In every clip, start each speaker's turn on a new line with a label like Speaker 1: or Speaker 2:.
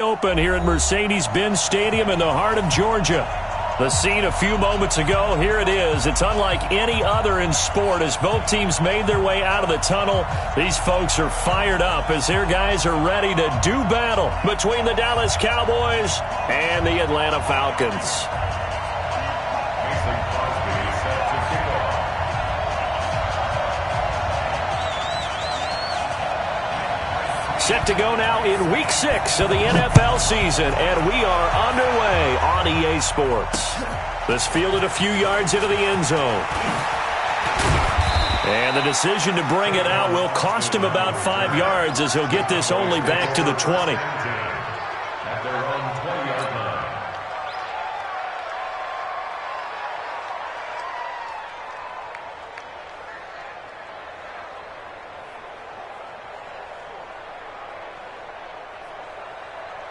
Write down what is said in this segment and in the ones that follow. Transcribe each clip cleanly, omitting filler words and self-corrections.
Speaker 1: Open here at Mercedes-Benz Stadium in the heart of Georgia. The scene a few moments ago, here it is. It's unlike any other in sport as both teams made their way out of the tunnel. These folks are fired up as their guys are ready to do battle between the Dallas Cowboys and the Atlanta Falcons. Set to go now in Week 6 of the NFL season, and we are underway on EA Sports. This fielded a few yards into the end zone. And the decision to bring it out will cost him about 5 yards as he'll get this only back to the 20.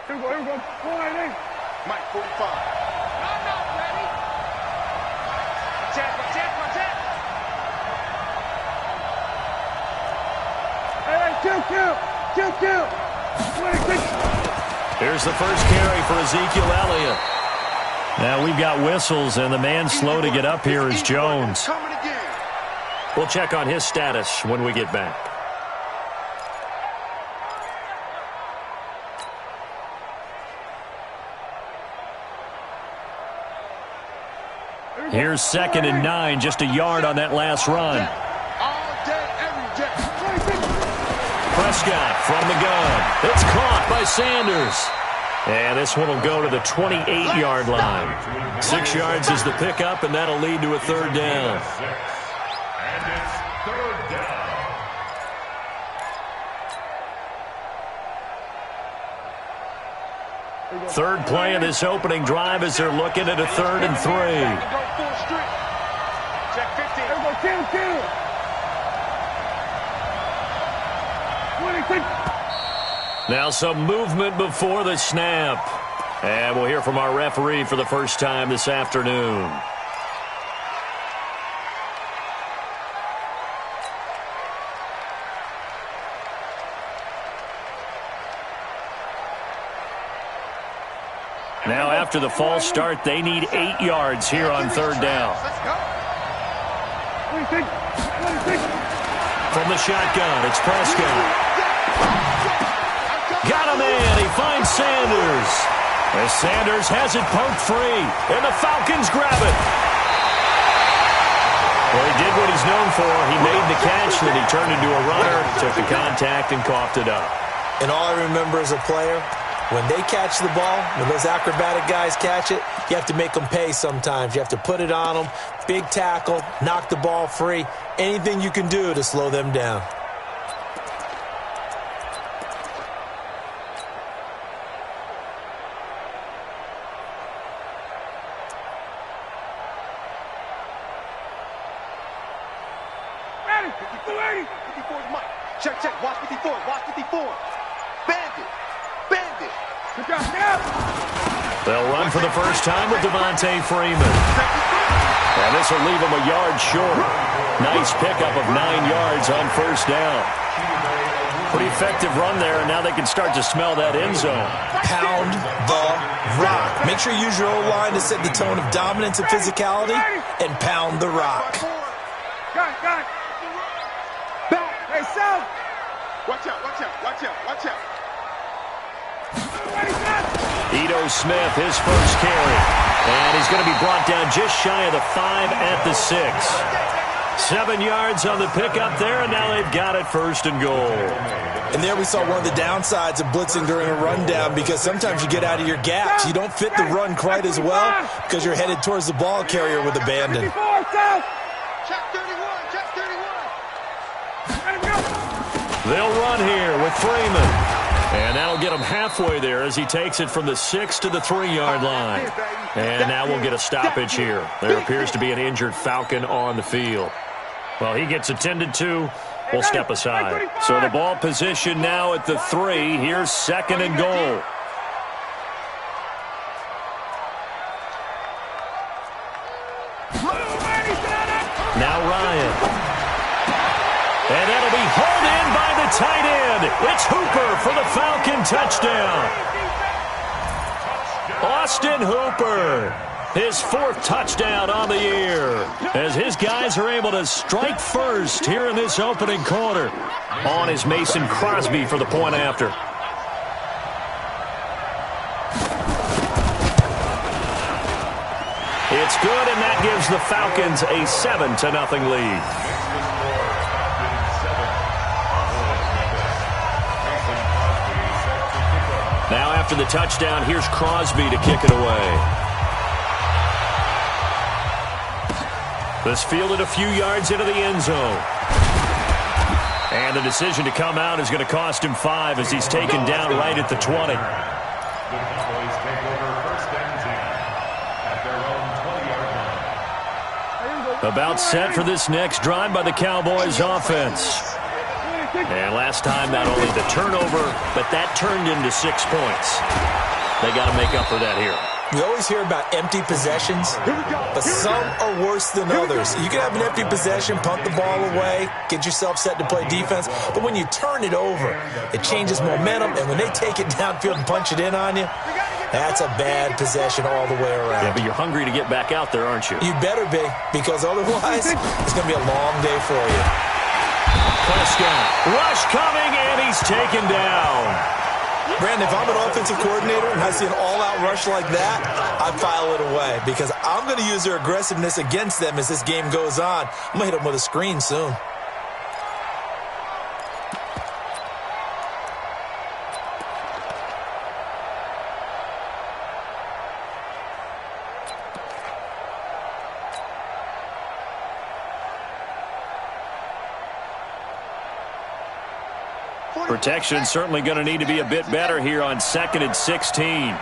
Speaker 2: Here we go. Mike, 45. No, ready. Check. Hey, kill. 26.
Speaker 1: Here's the first carry for Ezekiel Elliott. Now we've got whistles, and the man slow to get up here is Jones. We'll check on his status when we get back. Here's 2nd and 9, just a yard on that last run. Prescott from the gun. It's caught by Sanders. And this one will go to the 28-yard line. 6 yards is the pickup, and that'll lead to a third down.
Speaker 2: And it's third down.
Speaker 1: Third play of this opening drive as they're looking at a 3rd and 3.
Speaker 2: Check 15. Kill. 26.
Speaker 1: Now some movement before the snap. And we'll hear from our referee for the first time this afternoon. Now after the false start, they need 8 yards here on 3rd down. From the shotgun, it's Prescott. Got him in. He finds Sanders. As Sanders has it poked free, and the Falcons grab it. Well, he did what he's known for. He made the catch, then he turned into a runner, took the contact, and coughed it up.
Speaker 3: And all I remember as a player, when they catch the ball, when those acrobatic guys catch it, you have to make them pay sometimes. You have to put it on them, big tackle, knock the ball free, anything you can do to slow them down.
Speaker 2: Ready. 54 is Mike. Check. Watch 54. Bandit.
Speaker 1: They'll run for the first time with Devontae Freeman. And this will leave him a yard short. Nice pickup of 9 yards on 1st down. Pretty effective run there, and now they can start to smell that end zone.
Speaker 3: Pound the rock. Make sure you use your O-line to set the tone of dominance and physicality, and pound the rock.
Speaker 2: Got it. Back. Hey, South. Watch out.
Speaker 1: Ito Smith, his first carry. And he's going to be brought down just shy of the 5 at the 6. 7 yards on the pickup there, and now they've got it 1st and goal.
Speaker 3: And there we saw one of the downsides of blitzing during a rundown, because sometimes you get out of your gaps. You don't fit the run quite as well because you're headed towards the ball carrier with abandon.
Speaker 2: Check 31.
Speaker 1: They'll run here with Freeman. And that'll get him halfway there as he takes it from the 6 to the 3-yard line. And now we'll get a stoppage here. There appears to be an injured Falcon on the field. Well, he gets attended to. We'll step aside. So the ball position now at the 3. Here's 2nd and goal. Now Ryan. And that'll be hauled in by the tight end. It's Hooper for the Falcon touchdown. Austin Hooper. His 4th touchdown on the year as his guys are able to strike first here in this opening quarter. On is Mason Crosby for the point after. It's good, and that gives the Falcons a 7-0 lead. Now after the touchdown, here's Crosby to kick it away. This fielded a few yards into the end zone. And the decision to come out is going to cost him 5 as he's taken down right at the 20. About set for this next drive by the Cowboys offense. And last time, not only the turnover, but that turned into 6 points. They got to make up for that here.
Speaker 3: We always hear about empty possessions, but some are worse than others. You can have an empty possession, punt the ball away, get yourself set to play defense, but when you turn it over, it changes momentum, and when they take it downfield and punch it in on you, that's a bad possession all the way around.
Speaker 1: Yeah, but you're hungry to get back out there, aren't you?
Speaker 3: You better be, because otherwise, it's going to be a long day for you.
Speaker 1: Prescott, rush coming, and he's taken down.
Speaker 3: Brandon, if I'm an offensive coordinator and I see an all-out rush like that, I file it away because I'm going to use their aggressiveness against them as this game goes on. I'm going to hit them with a screen soon.
Speaker 1: Protection certainly going to need to be a bit better here on 2nd and 16. And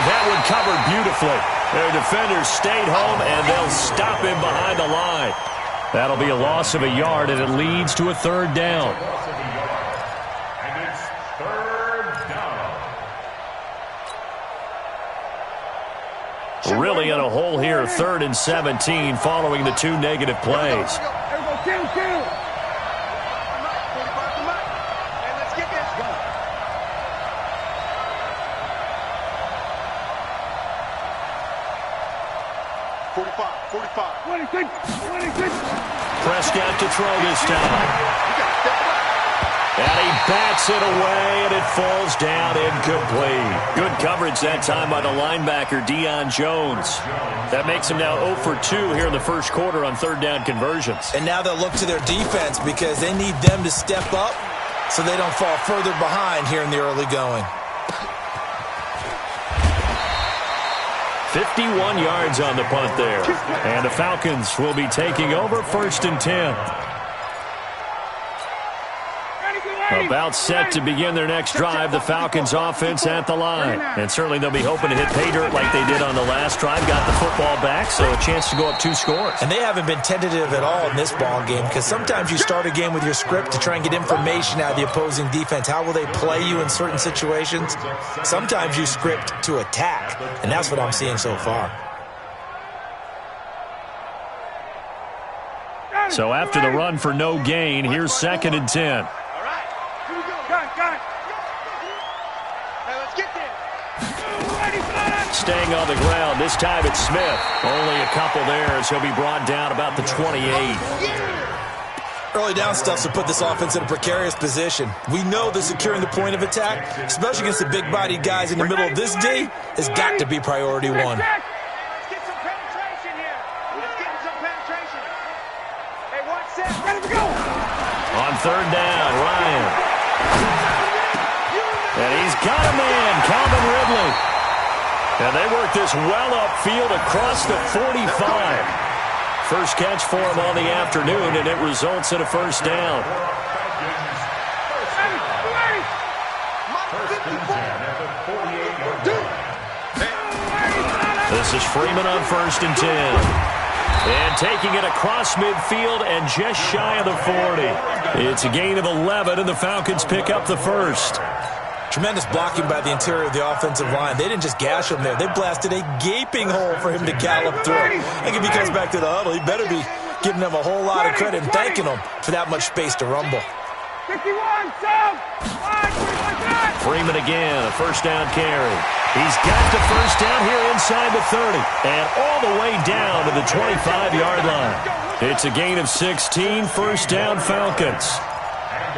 Speaker 1: that one covered beautifully. Their defenders stayed home, and they'll stop him behind the line. That'll be a loss of a yard, and it leads to a 3rd down. Really in a hole here, 3rd and 17 following the 2 negative plays. Prescott to throw this time. And he bats it away, and it falls down incomplete. Good coverage that time by the linebacker, Deion Jones. That makes him now 0 for 2 here in the first quarter on 3rd down conversions.
Speaker 3: And now they'll look to their defense because they need them to step up so they don't fall further behind here in the early going.
Speaker 1: 51 yards on the punt there. And the Falcons will be taking over 1st and 10. About set to begin their next drive, the Falcons offense at the line. And certainly they'll be hoping to hit pay dirt like they did on the last drive. Got the football back, so a chance to go up 2 scores.
Speaker 3: And they haven't been tentative at all in this ball game because sometimes you start a game with your script to try and get information out of the opposing defense. How will they play you in certain situations? Sometimes you script to attack, and that's what I'm seeing so far.
Speaker 1: So after the run for no gain, here's 2nd and 10. Staying on the ground. This time it's Smith. Only a couple there as he'll be brought down about the 28.
Speaker 3: Early down stuff to put this offense in a precarious position. We know that securing the point of attack, especially against the big-bodied guys in the middle of this D, has got to be priority 1.
Speaker 2: Let's get some penetration here. Let's get some penetration. Hey, 1 set. Ready to go.
Speaker 1: On 3rd down, Ryan. And he's got a man, Calvin Ridley. And they work this well upfield across the 45. First catch for him on the afternoon, and it results in a 1st down. This is Freeman on 1st and 10. And taking it across midfield and just shy of the 40. It's a gain of 11, and the Falcons pick up the 1st.
Speaker 3: Tremendous blocking by the interior of the offensive line. They didn't just gash him there. They blasted a gaping hole for him to gallop through. I think if he comes back to the huddle, he better be giving them a whole lot of credit and thanking them for that much space to rumble.
Speaker 2: 51, South.
Speaker 1: Freeman again, a first down carry. He's got the first down here inside the 30 and all the way down to the 25-yard line. It's a gain of 16, first down Falcons.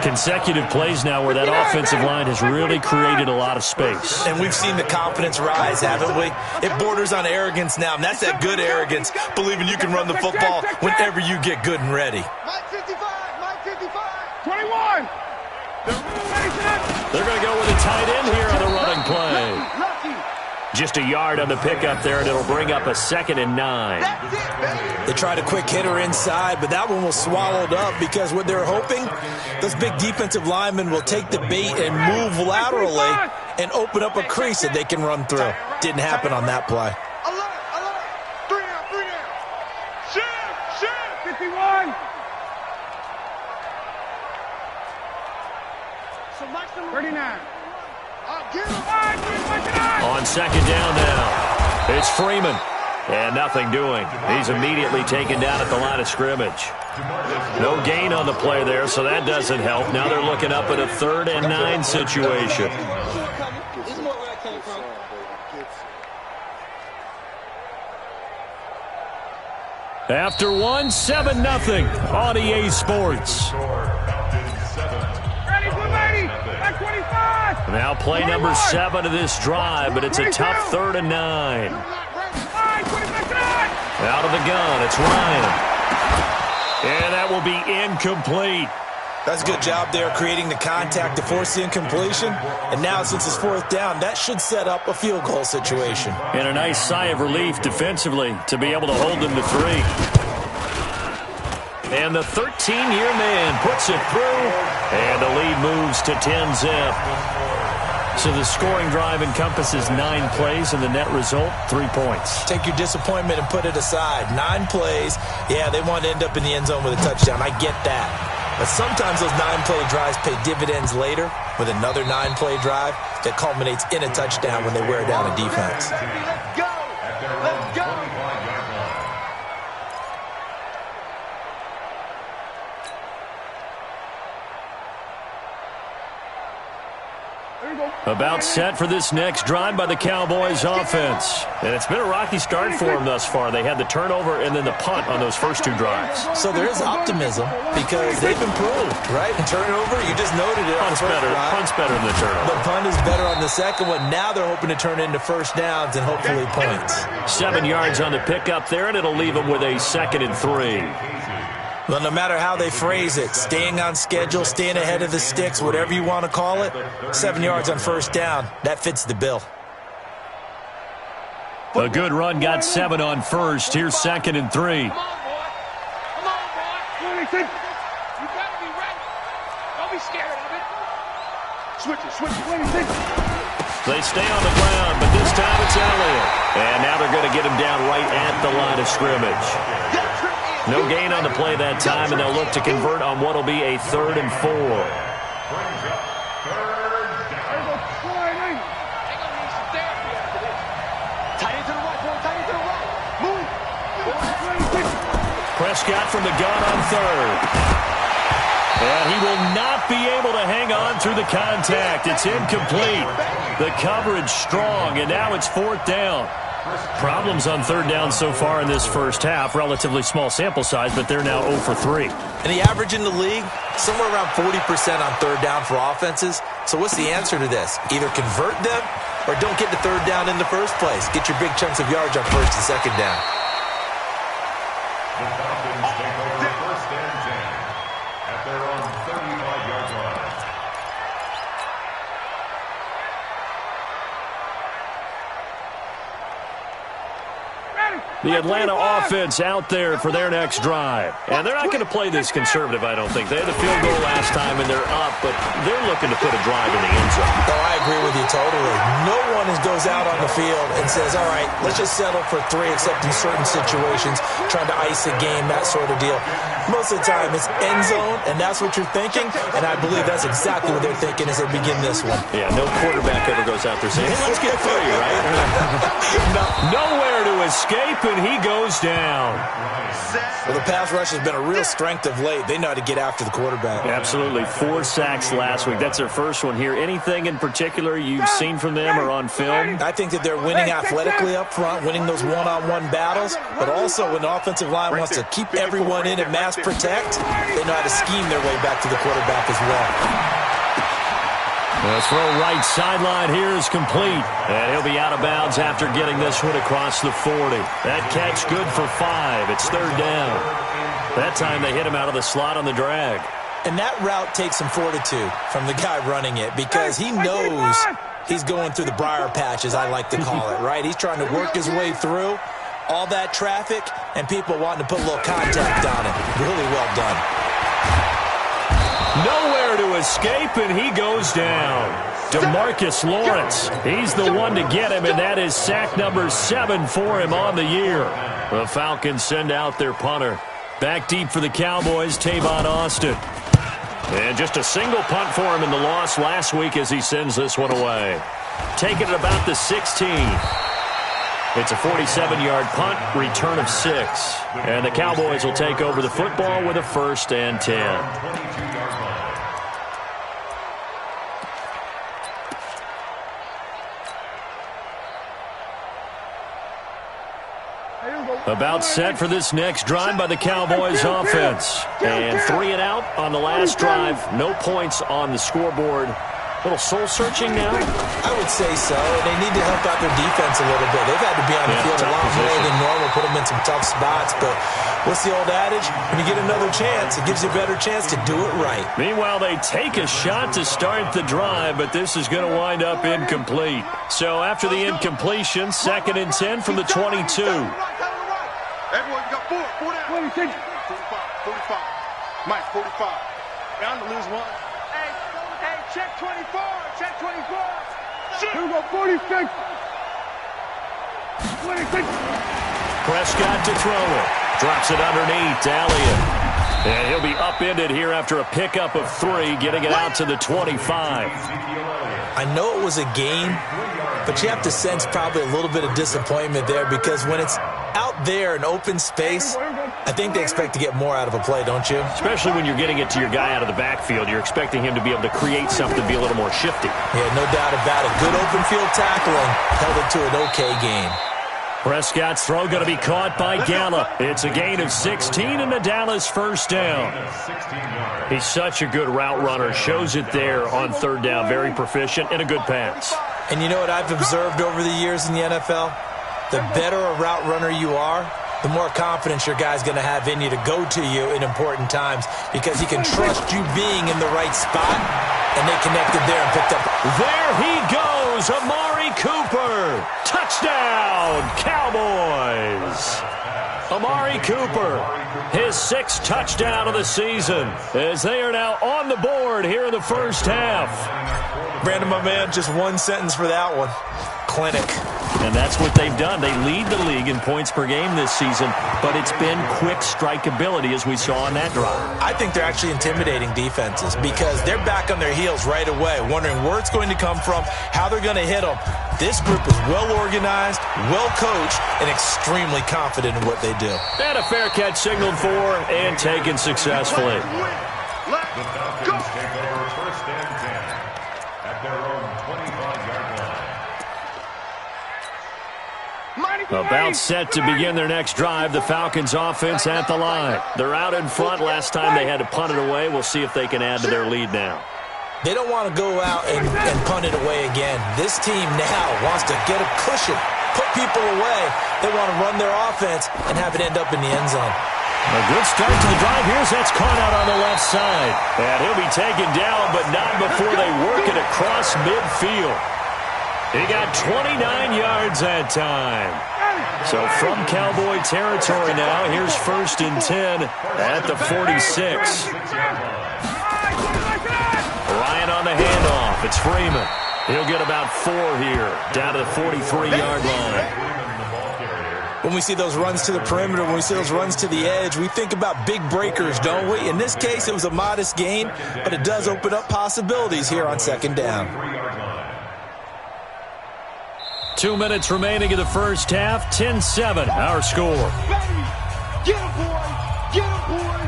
Speaker 1: Consecutive plays now where that offensive line has really created a lot of space.
Speaker 3: And we've seen the confidence rise, haven't we? It borders on arrogance now, and that's that good arrogance, believing you can run the football whenever you get good and ready.
Speaker 2: Mike 55, Mike 55. 21.
Speaker 1: They're going to go with a tight end here on the running play. Just a yard on the pickup there, and it'll bring up a 2nd and 9.
Speaker 3: They tried a quick hitter inside, but that one was swallowed up because what they're hoping, those big defensive linemen will take the bait and move laterally and open up a crease that they can run through. Didn't happen on that play.
Speaker 2: Alert, alert. 3 down. Shoot. 51. So maximum 39.
Speaker 1: On 2nd down now, it's Freeman. And nothing doing. He's immediately taken down at the line of scrimmage. No gain on the play there, so that doesn't help. Now they're looking up at a 3rd and 9 situation. After 1, 7-0 on EA Sports. Now play number 7 of this drive, but it's a tough 3rd and 9. Out of the gun, it's Ryan. And that will be incomplete.
Speaker 3: That's a good job there, creating the contact to force the incompletion. And now, since it's 4th down, that should set up a field goal situation.
Speaker 1: And a nice sigh of relief defensively to be able to hold them to 3. And the 13-year man puts it through, and the lead moves to 10-zip. So the scoring drive encompasses 9 plays, and the net result, 3 points.
Speaker 3: Take your disappointment and put it aside. 9 plays, yeah, they want to end up in the end zone with a touchdown. I get that. But sometimes those 9-play drives pay dividends later with another 9-play drive that culminates in a touchdown when they wear down a defense.
Speaker 2: Let's go. Let's go.
Speaker 1: About set for this next drive by the Cowboys offense. And it's been a rocky start for them thus far. They had the turnover and then the punt on those first 2 drives.
Speaker 3: So there is optimism because they've improved, right? And turnover, you just noted it.
Speaker 1: Punt's better than the turnover.
Speaker 3: The punt is better on the second one. Now they're hoping to turn it into first downs and hopefully points.
Speaker 1: 7 yards on the pickup there, and it'll leave them with a 2nd and 3.
Speaker 3: Well, no matter how they phrase it, staying on schedule, staying ahead of the sticks, whatever you want to call it, 7 yards on first down, that fits the bill.
Speaker 1: A good run got 7 on first. Here's 2nd and 3.
Speaker 2: Come on, boy. You got to be ready. Don't be scared of it. Switch it.
Speaker 1: They stay on the ground, but this time it's Elliott. And now they're going to get him down right at the line of scrimmage. No gain on the play that time, and they'll look to convert on what will be a 3rd and 4. Prescott from the gun on 3rd. And he will not be able to hang on through the contact. It's incomplete. The coverage strong, and now it's 4th down. Problems on 3rd down so far in this first half. Relatively small sample size, but they're now 0 for 3.
Speaker 3: And the average in the league, somewhere around 40% on 3rd down for offenses. So what's the answer to this? Either convert them or don't get to 3rd down in the first place. Get your big chunks of yards on 1st and 2nd down.
Speaker 4: The Falcons take over 1st and 10 at their own 35-yard line.
Speaker 1: The Atlanta offense out there for their next drive. And they're not going to play this conservative, I don't think. They had the field goal last time, and they're up, but they're looking to put a drive in the end zone.
Speaker 3: Oh, I agree with you totally. No one goes out on the field and says, all right, let's just settle for 3, except in certain situations, trying to ice a game, that sort of deal. Most of the time, it's end zone, and that's what you're thinking, and I believe that's exactly what they're thinking as they begin this one.
Speaker 1: Yeah, no quarterback ever goes out there saying, hey, let's get 3, right? Nowhere to escape, and he goes down.
Speaker 3: Well, the pass rush has been a real strength of late. They know how to get after the quarterback.
Speaker 1: Absolutely. 4 sacks last week. That's their first one here. Anything in particular you've seen from them or on film?
Speaker 3: I think that they're winning athletically up front, winning those one-on-one battles, but also when the offensive line wants to keep everyone in and mass protect, they know how to scheme their way back to the quarterback as well.
Speaker 1: The throw right sideline here is complete. And he'll be out of bounds after getting this one across the 40. That catch good for 5. It's 3rd down. That time they hit him out of the slot on the drag.
Speaker 3: And that route takes some fortitude from the guy running it because he knows he's going through the briar patch, as I like to call it, right? He's trying to work his way through all that traffic and people wanting to put a little contact on it. Really well done.
Speaker 1: Nowhere to escape, and he goes down. DeMarcus Lawrence, he's the one to get him, and that is sack number 7 for him on the year. The Falcons send out their punter. Back deep for the Cowboys, Tavon Austin. And just a single punt for him in the loss last week as he sends this one away. Taking it about the 16. It's a 47-yard punt, return of 6. And the Cowboys will take over the football with a 1st and 10. About set for this next drive by the Cowboys offense. And 3 and out on the last drive. No points on the scoreboard. A little soul-searching now?
Speaker 3: I would say so. They need to help out their defense a little bit. They've had to be on the field a lot more than normal, put them in some tough spots. But what's the old adage? When you get another chance, it gives you a better chance to do it right.
Speaker 1: Meanwhile, they take a shot to start the drive, but this is going to wind up incomplete. So after the incompletion, 2nd and 10 from the 22.
Speaker 2: Everyone, you got 4 down. 45. Mike, 45. Down to lose 1. Hey, check 24. Check 24. Here we go, 46. 26.
Speaker 1: Prescott to throw it. Drops it underneath to Elliott. And he'll be upended here after a pickup of 3, getting it out to the 25.
Speaker 3: I know it was a gain, but you have to sense probably a little bit of disappointment there because when it's out there in open space, I think they expect to get more out of a play, don't you?
Speaker 1: Especially when you're getting it to your guy out of the backfield. You're expecting him to be able to create something, be a little more shifty.
Speaker 3: Yeah, no doubt about it. Good open field tackling held it to an okay gain.
Speaker 1: Prescott's throw going to be caught by Gallup. It's a gain of 16 and a Dallas 1st down. He's such a good route runner. Shows it there on 3rd down. Very proficient and a good pass.
Speaker 3: And you know what I've observed over the years in the NFL? The better a route runner you are, the more confidence your guy's going to have in you to go to you in important times because he can trust you being in the right spot, and they connected there and picked up.
Speaker 1: There he goes, Amari Cooper. Touchdown, Cowboys. Amari Cooper, his 6th touchdown of the season, as they are now on the board here in the first half.
Speaker 3: Brandon, my man, just one sentence for that one. Clinic.
Speaker 1: And that's what they've done. They lead the league in points per game this season, but it's been quick strike ability as we saw on that drive.
Speaker 3: I think they're actually intimidating defenses because they're back on their heels right away, wondering where it's going to come from, how they're going to hit them. This group is well organized, well coached, and extremely confident in what they do.
Speaker 1: And a fair catch signaled for and taken successfully.
Speaker 4: The Falcons take over 1st and 10 at their own 25-yard line.
Speaker 1: About set to begin their next drive, the Falcons offense at the line. They're out in front. Last time they had to punt it away. We'll see if they can add to their lead now.
Speaker 3: They don't want to go out and punt it away again. This team now wants to get a cushion, put people away. They want to run their offense and have it end up in the end zone.
Speaker 1: A good start to the drive. Here's that's caught out on the left side. And he'll be taken down, but not before they work it across midfield. He got 29 yards that time. So from Cowboy territory now, here's 1st and 10 at the 46. Ryan on the handoff. It's Freeman. He'll get about 4 here, down to the 43-yard line.
Speaker 3: When we see those runs to the perimeter, when we see those runs to the edge, we think about big breakers, don't we? In this case, it was a modest gain, but it does open up possibilities here on 2nd down.
Speaker 1: 2 minutes remaining in the first half. 10-7, our score.
Speaker 2: Get him, boy! Get him, boy!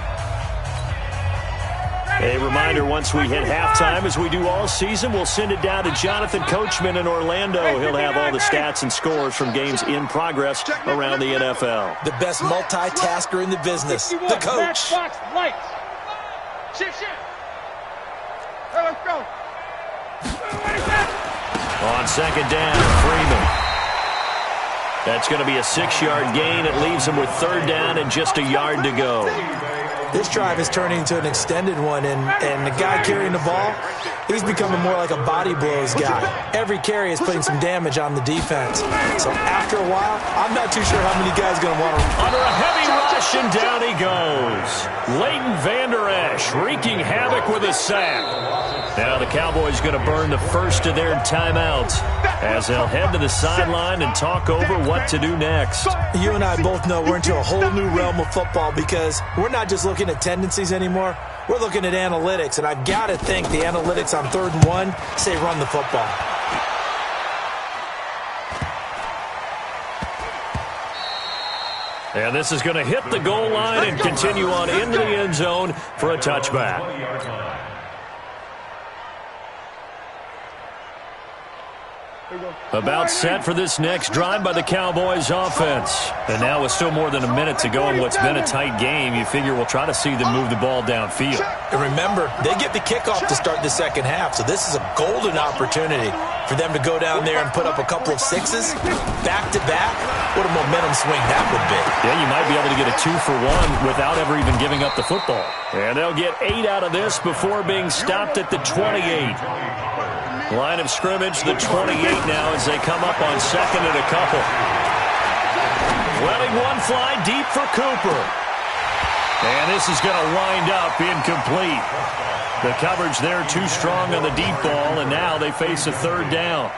Speaker 1: A reminder, once we hit halftime, as we do all season, we'll send it down to Jonathan Coachman in Orlando. He'll have all the stats and scores from games in progress around the NFL.
Speaker 3: The best multitasker in the business, the coach.
Speaker 2: Lights. Shift. Let's go.
Speaker 1: On second down, Freeman. That's going to be a 6-yard gain. It leaves him with third down and just a yard to go.
Speaker 3: This drive is turning into an extended one, and the guy carrying the ball, he's becoming more like a body blows guy. Every carry is putting some damage on the defense. So after a while, I'm not too sure how many guys are going to want to...
Speaker 1: Under a heavy rush, and down he goes. Leighton Vander Esch wreaking havoc with a sack. Now the Cowboys going to burn the first of their timeouts as they'll head to the sideline and talk over what to do next.
Speaker 3: You and I both know we're into a whole new realm of football because we're not just looking at tendencies anymore. We're looking at analytics, and I've got to think the analytics on 3rd and 1 say run the football.
Speaker 1: And this is going to hit the goal line and continue on into the end zone for a touchback. About set for this next drive by the Cowboys offense. And now with still more than a minute to go in what's been a tight game, you figure we'll try to see them move the ball downfield.
Speaker 3: And remember, they get the kickoff to start the second half, so this is a golden opportunity for them to go down there and put up a couple of sixes back-to-back. What a momentum swing that would be.
Speaker 1: Yeah, you might be able to get a 2-for-1 without ever even giving up the football. And they'll get 8 out of this before being stopped at the 28. Line of scrimmage, the 28 now as they come up on second and a couple. Letting one fly deep for Cooper. And this is going to wind up incomplete. The coverage there too strong on the deep ball, and now they face a third down.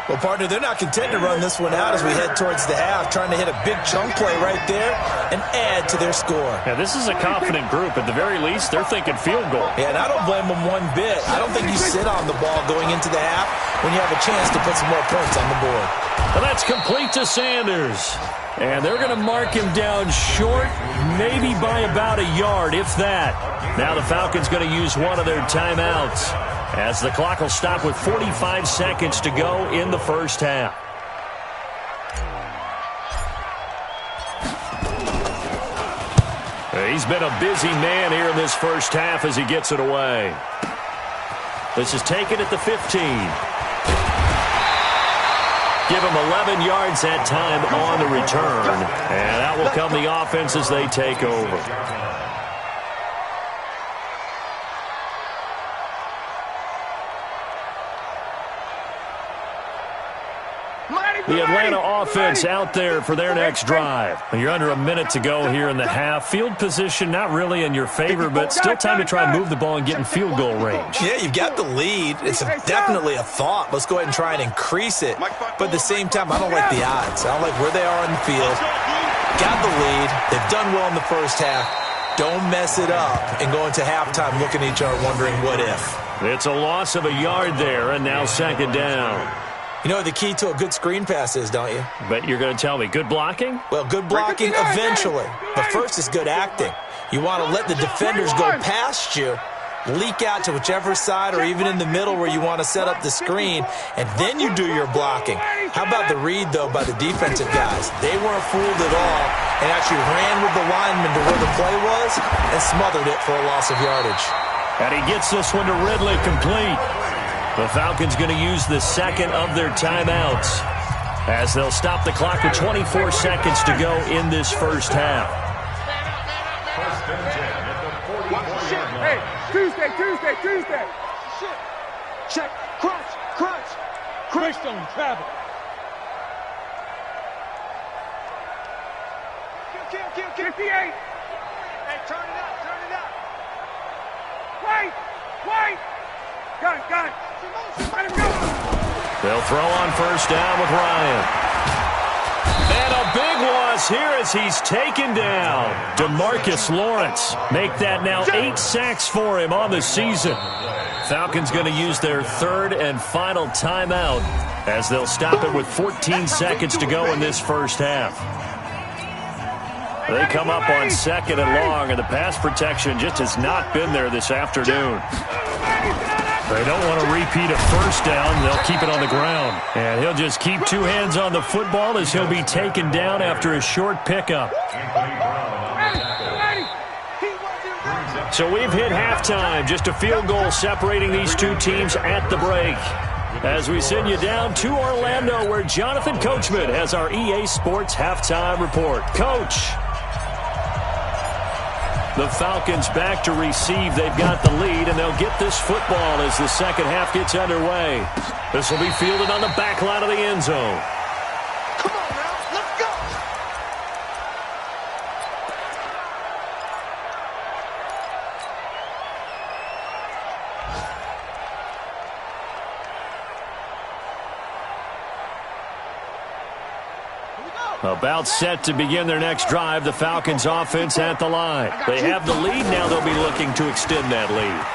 Speaker 3: Well, partner, they're not content to run this one out as we head towards the half, trying to hit a big chunk play right there and add to their score.
Speaker 1: Yeah, this is a confident group. At the very least, they're thinking field goal.
Speaker 3: Yeah, and I don't blame them one bit. I don't think you sit on the ball going into the half when you have a chance to put some more points on the board.
Speaker 1: Well, that's complete to Sanders. And they're going to mark him down short, maybe by about a yard, if that. Now the Falcons going to use one of their timeouts, as the clock will stop with 45 seconds to go in the first half. He's been a busy man here in this first half as he gets it away. This is taken at the 15. Give him 11 yards that time on the return. And out will come the offense as they take over. The Atlanta offense out there for their next drive. You're under a minute to go here in the half. Field position not really in your favor, but still time to try and move the ball and get in field goal range.
Speaker 3: Yeah, you've got the lead. It's definitely a thought. Let's go ahead and try and increase it. But at the same time, I don't like the odds. I don't like where they are on the field. Got the lead. They've done well in the first half. Don't mess it up and go into halftime looking at each other wondering what if.
Speaker 1: It's a loss of a yard there, and now second down.
Speaker 3: You know what the key to a good screen pass is, don't you?
Speaker 1: But you're going to tell me, good blocking?
Speaker 3: Well, good blocking eventually. But first is good acting. You want to let the defenders go past you, leak out to whichever side or even in the middle where you want to set up the screen, and then you do your blocking. How about the read, though, by the defensive guys? They weren't fooled at all and actually ran with the lineman to where the play was and smothered it for a loss of yardage.
Speaker 1: And he gets this one to Ridley complete. The Falcons going to use the second of their timeouts as they'll stop the clock with 24 seconds to go in this first half.
Speaker 2: Hey, Tuesday. Check, crunch. Greystone, travel. Kill. 58. Hey, turn it up. Wait. Got it. Let him go.
Speaker 1: They'll throw on first down with Ryan. And a big loss here as he's taken down. DeMarcus Lawrence. Make that now 8 sacks for him on the season. Falcons going to use their third and final timeout as they'll stop it with 14 seconds to go in this first half. They come up on 2nd and long, and the pass protection just has not been there this afternoon. They don't want to repeat a first down. They'll keep it on the ground. And he'll just keep 2 hands on the football as he'll be taken down after a short pickup. So we've hit halftime. Just a field goal separating these two teams at the break. As we send you down to Orlando, where Jonathan Coachman has our EA Sports halftime report. Coach. The Falcons back to receive. They've got the lead, and they'll get this football as the second half gets underway. This will be fielded on the back line of the end zone.
Speaker 2: Come on now, let's go.
Speaker 1: About set to begin their next drive, the Falcons offense at the line. They have the lead. Now they'll be looking to extend that lead.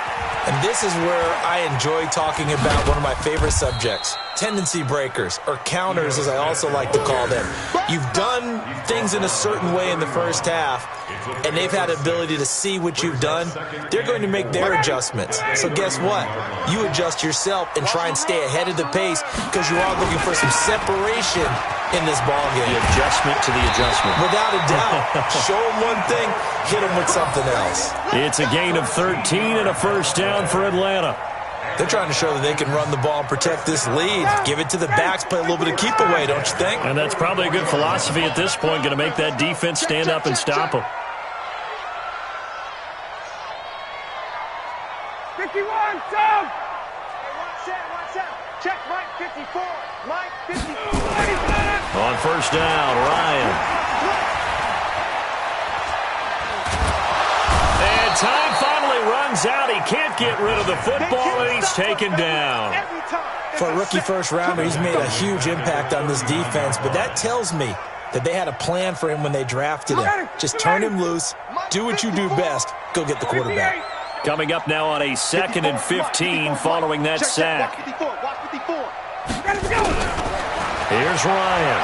Speaker 3: And this is where I enjoy talking about one of my favorite subjects, tendency breakers, or counters as I also like to call them. You've done things in a certain way in the first half, and they've had the ability to see what you've done. They're going to make their adjustments. So guess what? You adjust yourself and try and stay ahead of the pace because you are looking for some separation in this ballgame.
Speaker 1: The adjustment to the adjustment.
Speaker 3: Without a doubt. Show them one thing, hit them with something else.
Speaker 1: It's a gain of 13 and a first down for Atlanta.
Speaker 3: They're trying to show that they can run the ball and protect this lead. Give it to the backs, play a little bit of keep away, don't you think?
Speaker 1: And that's probably a good philosophy at this point, going to make that defense stand up and stop them.
Speaker 2: 51, Tom! Hey, watch out. Check Mike 54. Mike 54.
Speaker 1: On first down, Ryan. And time finally runs out. He can't get rid of the football, and he's taken down.
Speaker 3: For a rookie first-rounder, he's made a huge impact on this defense, but that tells me that they had a plan for him when they drafted him. Just turn him loose, do what you do best, go get the quarterback.
Speaker 1: Coming up now on a 2nd and 15 following that sack. Here's Ryan.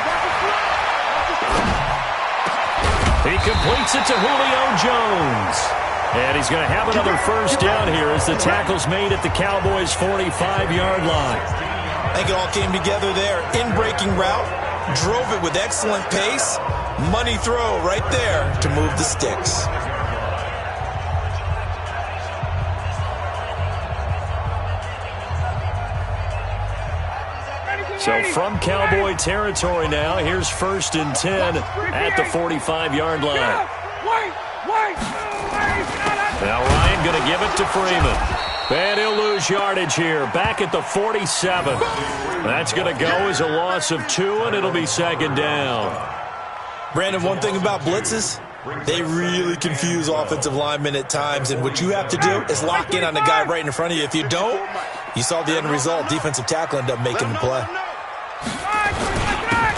Speaker 1: He completes it to Julio Jones. And he's going to have another first down here as the tackle's made at the Cowboys' 45-yard line.
Speaker 3: I think it all came together there. In-breaking route, drove it with excellent pace. Money throw right there to move the sticks.
Speaker 1: So from Cowboy territory now, here's 1st and 10 at the 45-yard line. Now Ryan going to give it to Freeman. And he'll lose yardage here, back at the 47. That's going to go as a loss of 2, and it'll be 2nd down.
Speaker 3: Brandon, one thing about blitzes, they really confuse offensive linemen at times, and what you have to do is lock in on the guy right in front of you. If you don't, you saw the end result. Defensive tackle ended up making the play.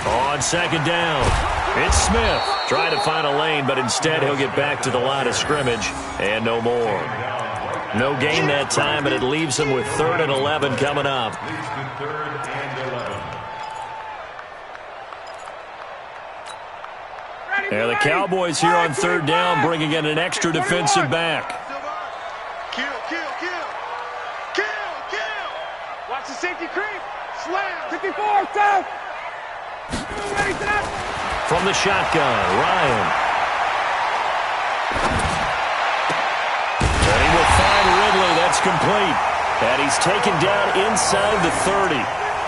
Speaker 1: On 2nd down, it's Smith. Trying to find a lane, but instead he'll get back to the line of scrimmage, and no more. No gain that time, but it leaves him with 3rd and 11 coming up. And the Cowboys here on 3rd down, bringing in an extra defensive back.
Speaker 2: Kill. Watch the safety creep. Slam. 54, Tom.
Speaker 1: From the shotgun, Ryan. And he will find Ridley. That's complete. And he's taken down inside the 30.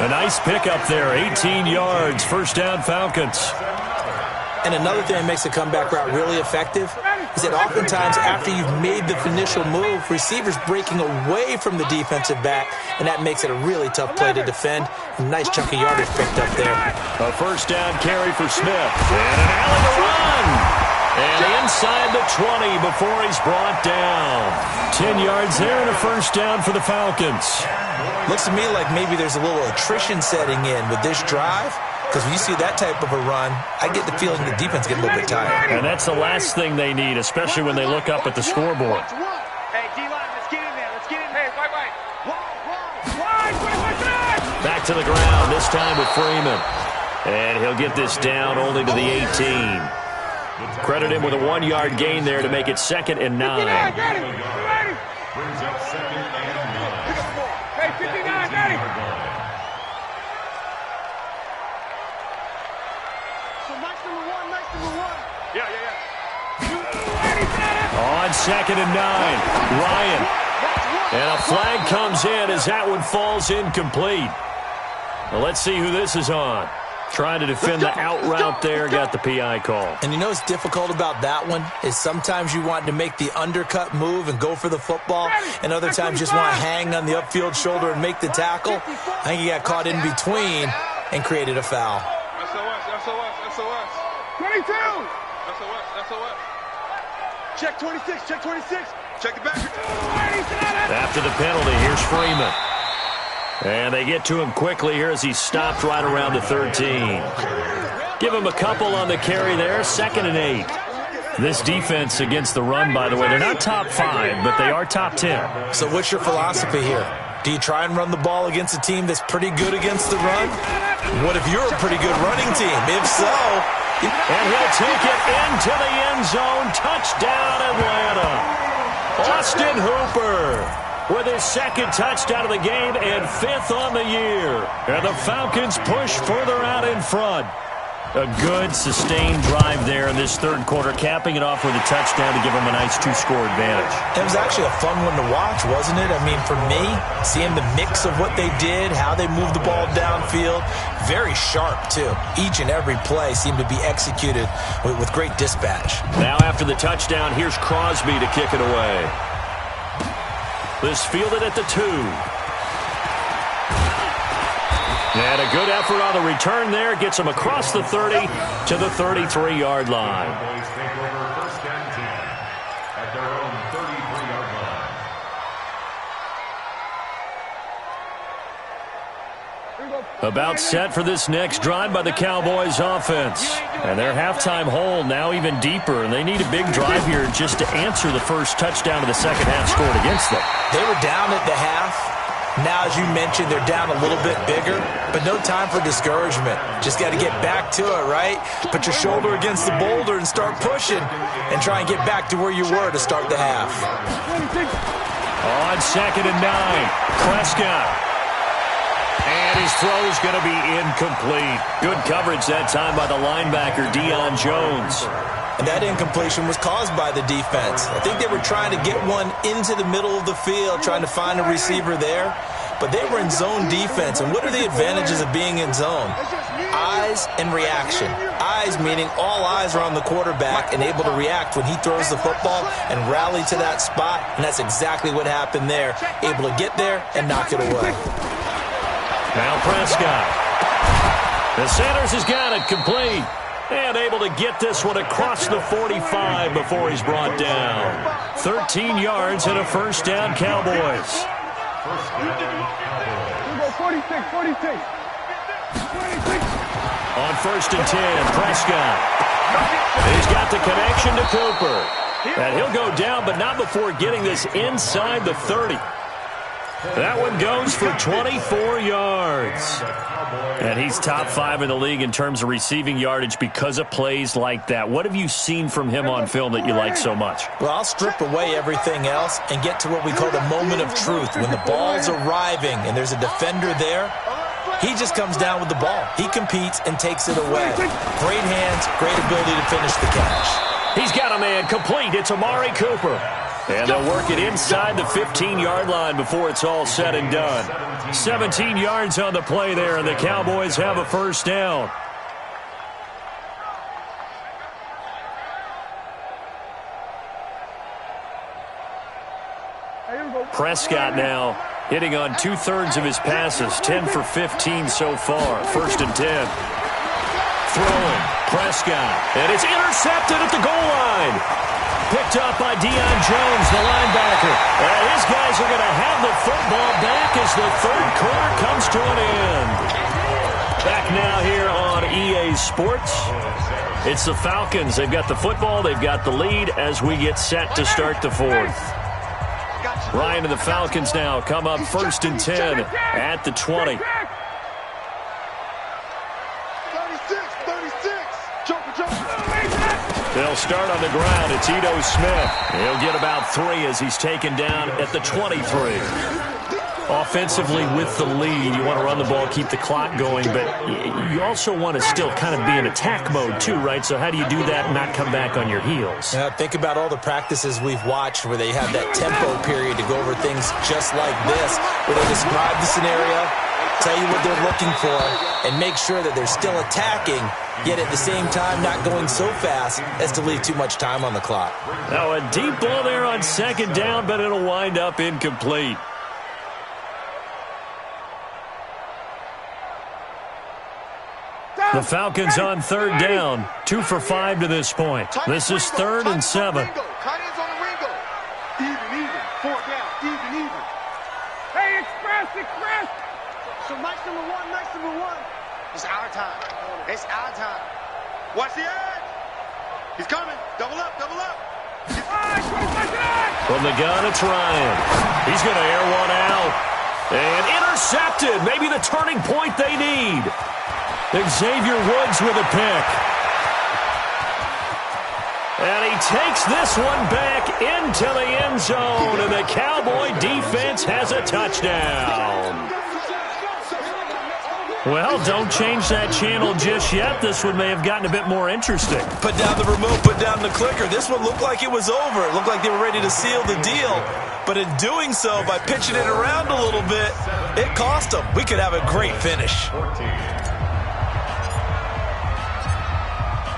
Speaker 1: A nice pickup there, 18 yards, first down Falcons.
Speaker 3: And another thing that makes the comeback route really effective is that oftentimes after you've made the initial move, receivers breaking away from the defensive back, and that makes it a really tough play to defend. A nice chunk of yardage picked up there.
Speaker 1: A first down carry for Smith. And an alley to run. And inside the 20 before he's brought down. 10 yards there and a first down for the Falcons.
Speaker 3: Looks to me like maybe there's a little attrition setting in with this drive. Because when you see that type of a run, I get the feeling the defense gets a little bit tired.
Speaker 1: And that's the last thing they need, especially when they look up at the scoreboard.
Speaker 2: Hey, D-line, let's get in there. Hey, wait.
Speaker 1: Back back to the ground, this time with Freeman. And he'll get this down only to the 18. Credit him with a 1-yard gain there to make it 2nd and 9.
Speaker 4: Brings up 2nd and 9.
Speaker 2: Hey, 59, ready. So nice number one. Yeah.
Speaker 1: On 2nd and 9, Ryan. And a flag comes in as that one falls incomplete. Well, let's see who this is on. Trying to defend the out route there, got the PI call.
Speaker 3: And you know what's difficult about that one is sometimes you want to make the undercut move and go for the football, and other times just want to hang on the upfield shoulder and make the tackle. I think he got caught in between and created a foul.
Speaker 2: SOS. 22. SOS. Check 26. Check the back.
Speaker 1: After the penalty, here's Freeman. And they get to him quickly here as he's stopped right around the 13. Give him a couple on the carry there, 2nd and 8. This defense against the run, by the way, they're not top 5, but they are top 10.
Speaker 3: So what's your philosophy here? Do you try and run the ball against a team that's pretty good against the run? What if you're a pretty good running team? If so...
Speaker 1: And he'll take it into the end zone. Touchdown, Atlanta. Austin Hooper with his 2nd touchdown of the game and 5th on the year. And the Falcons push further out in front. A good, sustained drive there in this 3rd quarter, capping it off with a touchdown to give them a nice 2-score advantage.
Speaker 3: It was actually a fun one to watch, wasn't it? I mean, for me, seeing the mix of what they did, how they moved the ball downfield, very sharp, too. Each and every play seemed to be executed with great dispatch.
Speaker 1: Now after the touchdown, here's Crosby to kick it away. This fielded at the 2. And a good effort on the return there. Gets him across the 30 to the 33-yard line.
Speaker 4: Cowboys take over 1st and 10 at their own 33-yard line.
Speaker 1: About set for this next drive by the Cowboys offense. And their halftime hole now even deeper. And they need a big drive here just to answer the first touchdown of the second half scored against them.
Speaker 3: They were down at the half. Now, as you mentioned, they're down a little bit bigger, but no time for discouragement. Just got to get back to it, right? Put your shoulder against the boulder and start pushing and try and get back to where you were to start the half.
Speaker 1: On 2nd and 9, Prescott. And his throw is going to be incomplete. Good coverage that time by the linebacker, Deion Jones.
Speaker 3: And that incompletion was caused by the defense. I think they were trying to get one into the middle of the field, trying to find a receiver there. But they were in zone defense. And what are the advantages of being in zone? Eyes and reaction. Eyes meaning all eyes are on the quarterback and able to react when he throws the football and rally to that spot. And that's exactly what happened there. Able to get there and knock it away.
Speaker 1: Now Prescott. The Sanders has got it complete. And able to get this one across the 45 before he's brought down. 13 yards and a first down, Cowboys.
Speaker 4: First down, Cowboys.
Speaker 2: 46.
Speaker 1: On 1st and 10, Prescott. He's got the connection to Cooper. And he'll go down, but not before getting this inside the 30. That one goes for 24 yards. And he's top 5 in the league in terms of receiving yardage because of plays like that. What have you seen from him on film that you like so much?
Speaker 3: Well, I'll strip away everything else and get to what we call the moment of truth. When the ball's arriving and there's a defender there, he just comes down with the ball. He competes and takes it away. Great hands, great ability to finish the catch.
Speaker 1: He's got a man complete. It's Amari Cooper. And they'll work it inside the 15-yard line before it's all said and done. 17 yards on the play there, and the Cowboys have a first down. Prescott now hitting on 2/3 of his passes, 10 for 15 so far. 1st and 10. Throwing, Prescott, and it's intercepted at the goal line. Picked up by Deion Jones, the linebacker. And his guys are going to have the football back as the 3rd quarter comes to an end. Back now here on EA Sports. It's the Falcons. They've got the football. They've got the lead as we get set to start the 4th. Ryan and the Falcons now come up 1st and 10 at the 20. they'll start on the ground. It's Ito Smith. He'll get about 3 as he's taken down at the 23. Offensively with the lead, you want to run the ball, keep the clock going, but you also want to still kind of be in attack mode too, right? So how do you do that and not come back on your heels?
Speaker 3: Think about all the practices we've watched where they have that tempo period to go over things just like this, where they describe the scenario, tell you what they're looking for, and make sure that they're still attacking, yet at the same time not going so fast as to leave too much time on the clock.
Speaker 1: Now a deep ball there on second down, but it'll wind up incomplete. The Falcons on third down, 2 for 5 to this point. This is 3rd and 7.
Speaker 2: Even, 4 down, even. Hey, express. So nice number one. It's our time. Watch the edge. He's coming. Double up.
Speaker 1: From the gun, it's Ryan. He's going to air one out. And intercepted. Maybe the turning point they need. Xavier Woods with a pick. And he takes this one back into the end zone, and the Cowboy defense has a touchdown. Well, don't change that channel just yet. This one may have gotten a bit more interesting.
Speaker 3: Put down the remote, put down the clicker. This one looked like it was over. It looked like they were ready to seal the deal. But in doing so, by pitching it around a little bit, it cost them. We could have a great finish.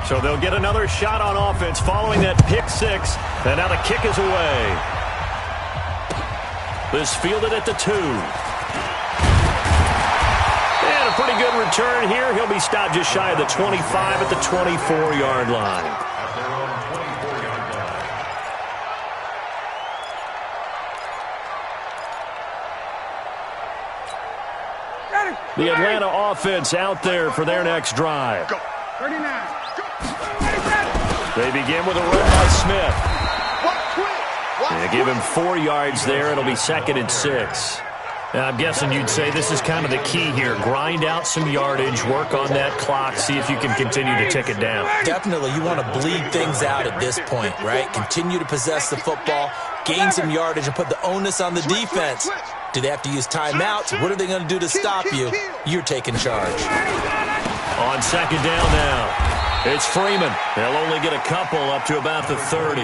Speaker 1: So they'll get another shot on offense following that pick 6. And now the kick is away. This fielded at the 2. And a pretty good return here. He'll be stopped just shy of the 25 at the 24-yard line. The Atlanta offense out there for their next drive.
Speaker 2: 39.
Speaker 1: They begin with a run by Smith. They give him 4 yards there. It'll be 2nd and 6. Now, I'm guessing you'd say this is kind of the key here. Grind out some yardage, work on that clock, see if you can continue to tick it down.
Speaker 3: Definitely, you want to bleed things out at this point, right? Continue to possess the football, gain some yardage, and put the onus on the defense. Do they have to use timeouts? What are they going to do to stop you? You're taking charge.
Speaker 1: On second down now. It's Freeman. They'll only get a couple up to about the 30.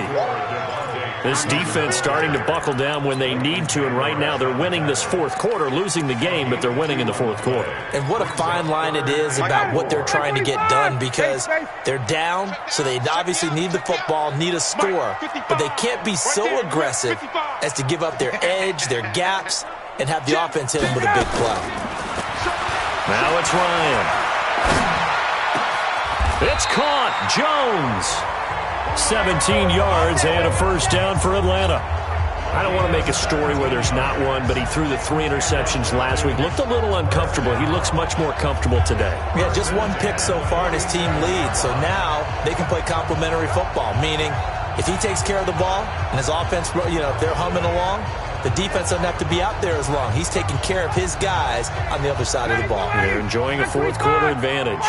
Speaker 1: This defense starting to buckle down when they need to, and right now they're winning this fourth quarter, losing the game, but they're winning in the fourth quarter.
Speaker 3: And what a fine line it is about what they're trying to get done, because they're down, so they obviously need the football, need a score, but they can't be so aggressive as to give up their edge, their gaps, and have the offense hit them with a big play.
Speaker 1: Now it's Ryan. It's caught. Jones. 17 yards and a first down for Atlanta. I don't want to make a story where there's not one, but he threw the 3 interceptions last week. Looked a little uncomfortable. He looks much more comfortable today.
Speaker 3: Yeah, just 1 pick so far and his team leads. So now they can play complementary football, meaning if he takes care of the ball and his offense, if they're humming along, the defense doesn't have to be out there as long. He's taking care of his guys on the other side of the ball.
Speaker 1: They're enjoying a fourth quarter advantage.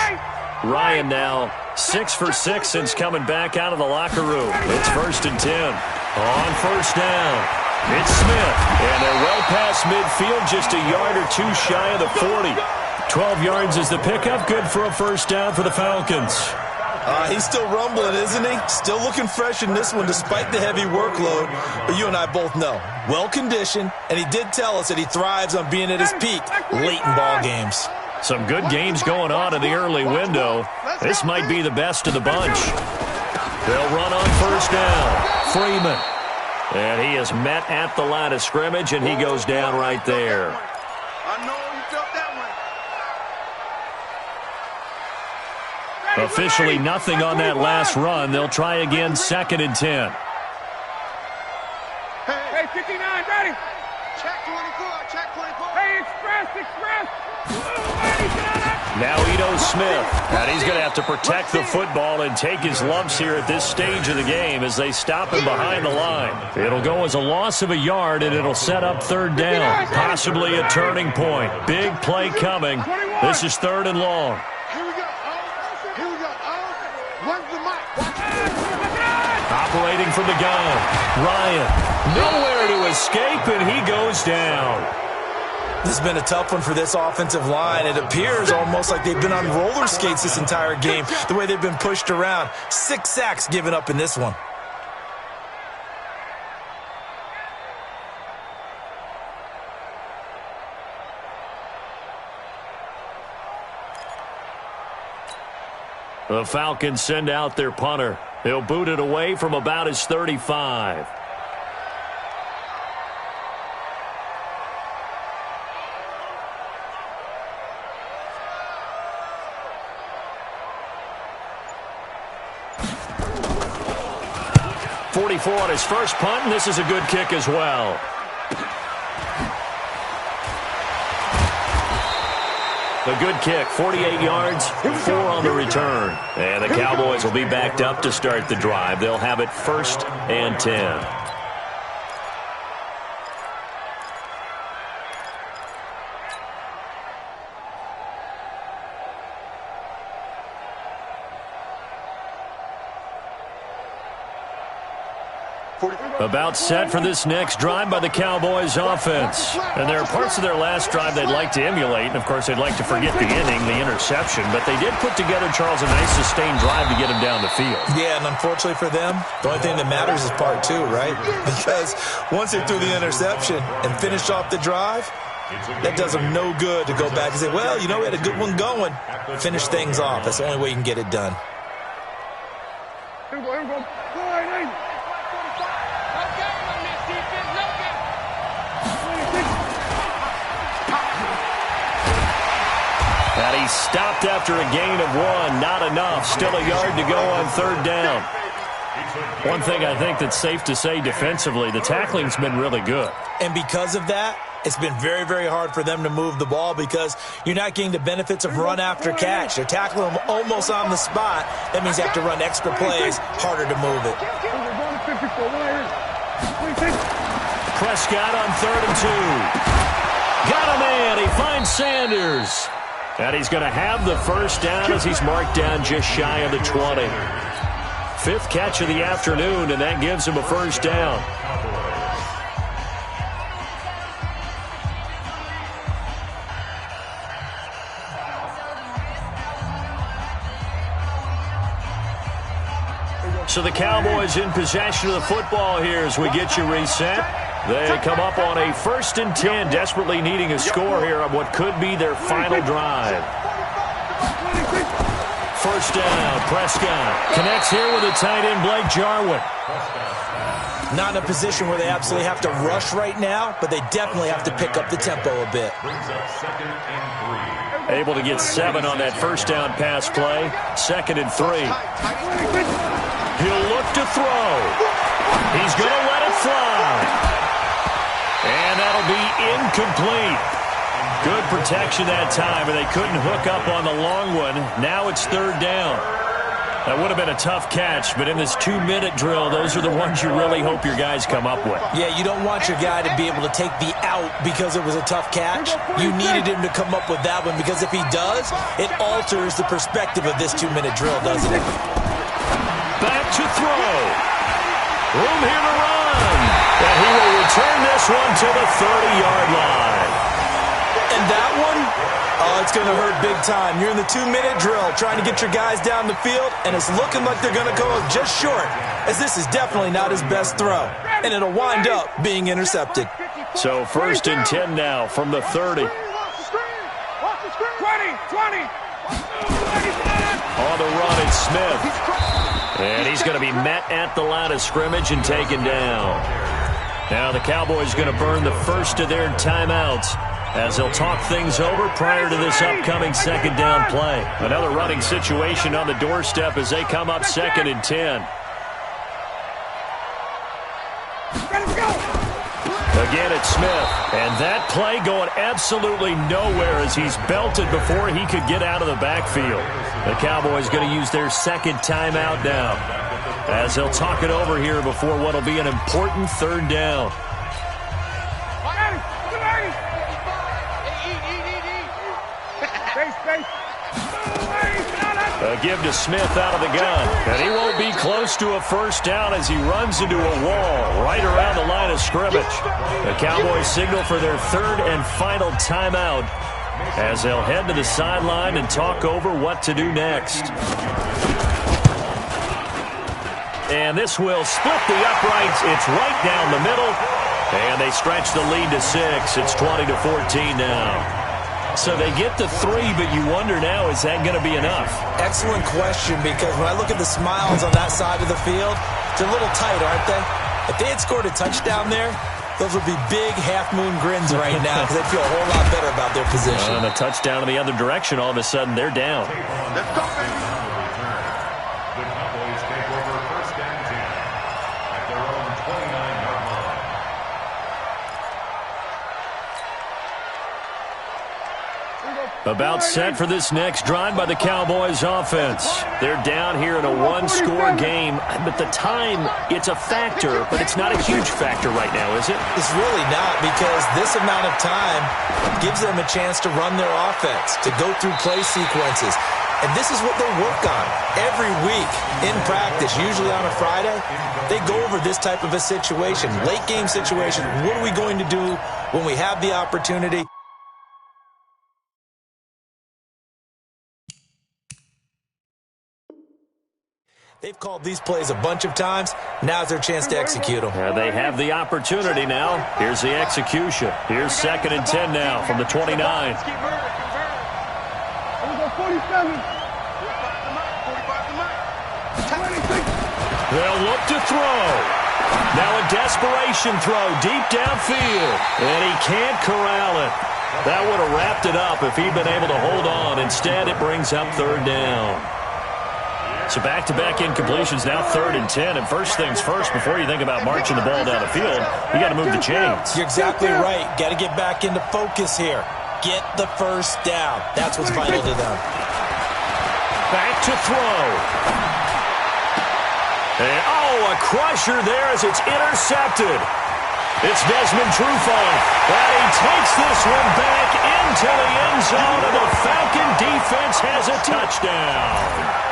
Speaker 1: Ryan now 6 for 6 since coming back out of the locker room. It's 1st and 10. On first down, it's Smith. And they're well past midfield, just a yard or 2 shy of the 40. 12 yards is the pickup. Good for a first down for the Falcons.
Speaker 3: He's still rumbling, isn't he? Still looking fresh in this one despite the heavy workload. But you and I both know, well-conditioned, and he did tell us that he thrives on being at his peak late in ball games.
Speaker 1: Some good games going on in the early window. This might be the best of the bunch. They'll run on first down. Freeman. And he is met at the line of scrimmage, and he goes down right there.
Speaker 2: I know you felt that one.
Speaker 1: Officially nothing on that last run. They'll try again, 2nd and 10.
Speaker 2: Hey, 59, ready. Check 24, check 24. Hey, express.
Speaker 1: Now Ito Smith, and he's going to have to protect the football and take his lumps here at this stage of the game as they stop him behind the line. It'll go as a loss of a yard, and it'll set up 3rd down, possibly a turning point. Big play coming. This is 3rd and long.
Speaker 2: Here we go. When's the mic?
Speaker 1: from the gun. Ryan, nowhere to escape, and he goes down.
Speaker 3: This has been a tough one for this offensive line. It appears almost like they've been on roller skates this entire game, the way they've been pushed around. 6 sacks given up in this one.
Speaker 1: The Falcons send out their punter. He'll boot it away from about his 35. .44 on his first punt, and this is a good kick as well. A good kick, 48 yards, 4 on the return. And the Cowboys will be backed up to start the drive. They'll have it 1st and 10. About set for this next drive by the Cowboys offense. And there are parts of their last drive they'd like to emulate. And, of course, they'd like to forget the inning, the interception. But they did put together, Charles, a nice sustained drive to get him down the field.
Speaker 3: Yeah, and unfortunately for them, the only thing that matters is part 2, right? Because once they threw the interception and finished off the drive, that does them no good to go back and say, well, you know, we had a good one going. Finish things off. That's the only way you can get it done.
Speaker 1: And he stopped after a gain of 1. Not enough. Still a yard to go on 3rd down. One thing I think that's safe to say defensively, the tackling's been really good.
Speaker 3: And because of that, it's been very, very hard for them to move the ball because you're not getting the benefits of run after catch. They're tackling them almost on the spot. That means you have to run extra plays, harder to move it.
Speaker 1: Prescott on 3rd and 2. Got a man. He finds Sanders. And he's going to have the first down as he's marked down just shy of the 20. 5th catch of the afternoon, and that gives him a first down. So the Cowboys in possession of the football here as we get you reset. They come up on a 1st and 10, desperately needing a score here on what could be their final drive. First down, Prescott connects here with a tight end, Blake Jarwin.
Speaker 3: Not in a position where they absolutely have to rush right now, but they definitely have to pick up the tempo a bit.
Speaker 1: Able to get 7 on that first down pass play. 2nd and 3. He'll look to throw. He's going to let it fly. And that'll be incomplete. Good protection that time, and they couldn't hook up on the long one. Now it's 3rd down. That would have been a tough catch, but in this 2-minute drill, those are the ones you really hope your guys come up with.
Speaker 3: Yeah, you don't want your guy to be able to take the out because it was a tough catch. You needed him to come up with that one because if he does, it alters the perspective of this 2-minute drill, doesn't it?
Speaker 1: Back to throw. Room here to run. And he will return this one to the 30-yard line.
Speaker 3: And that one, oh, it's going to hurt big time. You're in the 2-minute drill trying to get your guys down the field, and it's looking like they're going to go just short, as this is definitely not his best throw. And it'll wind up being intercepted.
Speaker 1: So 1st and 10 now from the 30.
Speaker 2: 20, 20.
Speaker 1: On the run, it's Smith. And he's going to be met at the line of scrimmage and taken down. Now the Cowboys going to burn the first of their timeouts as they'll talk things over prior to this upcoming 2nd down play. Another running situation on the doorstep as they come up 2nd and 10. Again, it's Smith. And that play going absolutely nowhere as he's belted before he could get out of the backfield. The Cowboys going to use their 2nd timeout now as they'll talk it over here before what will be an important 3rd down. A give to Smith out of the gun. And he won't be close to a first down as he runs into a wall right around the line of scrimmage. The Cowboys signal for their third and final timeout as they'll head to the sideline and talk over what to do next. And this will split the uprights. It's right down the middle. And they stretch the lead to 6. It's 20-14 now. So they get the 3, but you wonder now, is that going to be enough?
Speaker 3: Excellent question, because when I look at the smiles on that side of the field, they're a little tight, aren't they? If they had scored a touchdown there, those would be big half-moon grins right now because they feel a whole lot better about their position.
Speaker 1: And a touchdown in the other direction, all of a sudden they're down.
Speaker 2: Let's go, baby.
Speaker 4: The Cowboys take over first and 10 at their own 29-yard line.
Speaker 1: About set for this next drive by the Cowboys offense. They're down here in a one-score game, but the time, it's a factor, but it's not a huge factor right now, is it?
Speaker 3: It's really not, because this amount of time gives them a chance to run their offense, to go through play sequences. And this is what they work on every week in practice, usually on a Friday. They go over this type of a situation, late-game situation. What are we going to do when we have the opportunity? They've called these plays a bunch of times. Now's their chance to execute them.
Speaker 1: They have the opportunity now. Here's the execution. Here's 2nd and 10 now from the 29.
Speaker 2: Keep moving. 47. 45 to 26.
Speaker 1: They'll look to throw. Now a desperation throw deep downfield. And he can't corral it. That would have wrapped it up if he'd been able to hold on. Instead, it brings up 3rd down. So back-to-back incompletions, now 3rd and 10. And first things first, before you think about marching the ball down the field, you got to move the chains.
Speaker 3: You're exactly right. Got to get back into focus here. Get the first down. That's what's vital to them.
Speaker 1: Back to throw. And, a crusher there as it's intercepted. It's Desmond Trufant. And he takes this one back into the end zone, and the Falcon defense has a touchdown.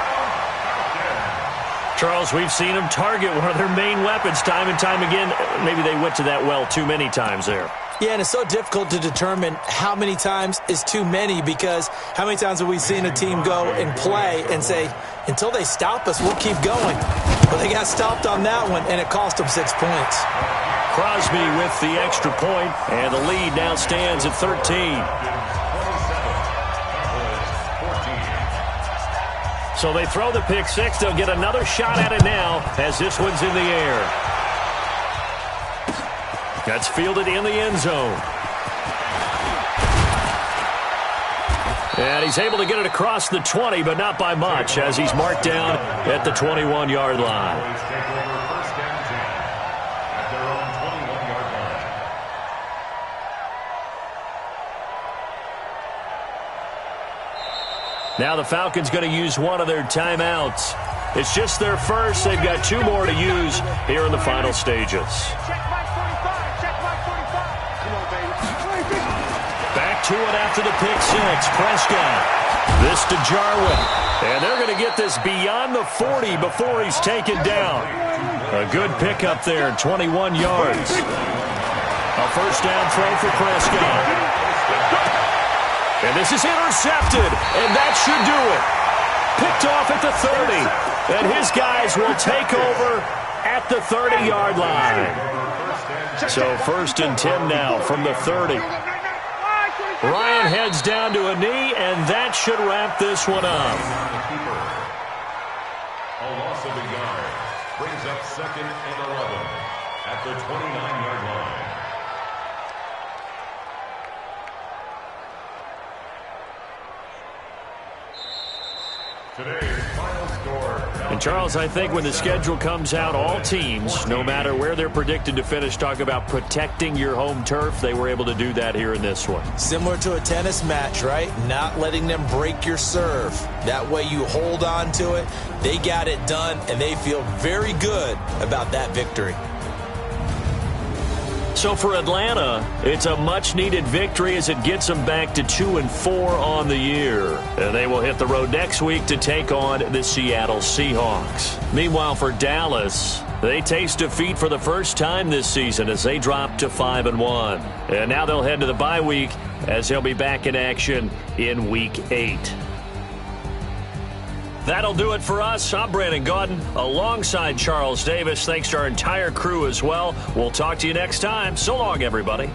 Speaker 1: Charles, we've seen them target one of their main weapons time and time again. Maybe they went to that well too many times there.
Speaker 3: Yeah, and it's so difficult to determine how many times is too many, because how many times have we seen a team go and play and say, until they stop us, we'll keep going. But they got stopped on that one, and it cost them 6 points.
Speaker 1: Crosby with the extra point, and the lead now stands at 13. So they throw the pick six. They'll get another shot at it now as this one's in the air. That's fielded in the end zone. And he's able to get it across the 20, but not by much, as he's marked down at the 21-yard line. Now the Falcons going to use one of their timeouts. It's just their first. They've got 2 more to use here in the final stages. Back to it after the pick six. Prescott. This to Jarwin. And they're going to get this beyond the 40 before he's taken down. A good pickup there, 21 yards. A first down throw for Prescott. And this is intercepted, and that should do it. Picked off at the 30, and his guys will take over at the 30-yard line. So 1st and 10 now from the 30. Ryan heads down to a knee, and that should wrap this one up.
Speaker 4: A loss of a yard brings up 2nd and 11 at the 29-yard line. Today's final score.
Speaker 1: And Charles, I think when the schedule comes out, all teams, no matter where they're predicted to finish, talk about protecting your home turf. They were able to do that here in this one.
Speaker 3: Similar to a tennis match, right? Not letting them break your serve. That way you hold on to it. They got it done, and they feel very good about that victory.
Speaker 1: So for Atlanta, it's a much-needed victory as it gets them back to 2-4 on the year. And they will hit the road next week to take on the Seattle Seahawks. Meanwhile, for Dallas, they taste defeat for the first time this season as they drop to 5-1. And now they'll head to the bye week as they'll be back in action in Week 8. That'll do it for us. I'm Brandon Gaudin alongside Charles Davis. Thanks to our entire crew as well. We'll talk to you next time. So long, everybody.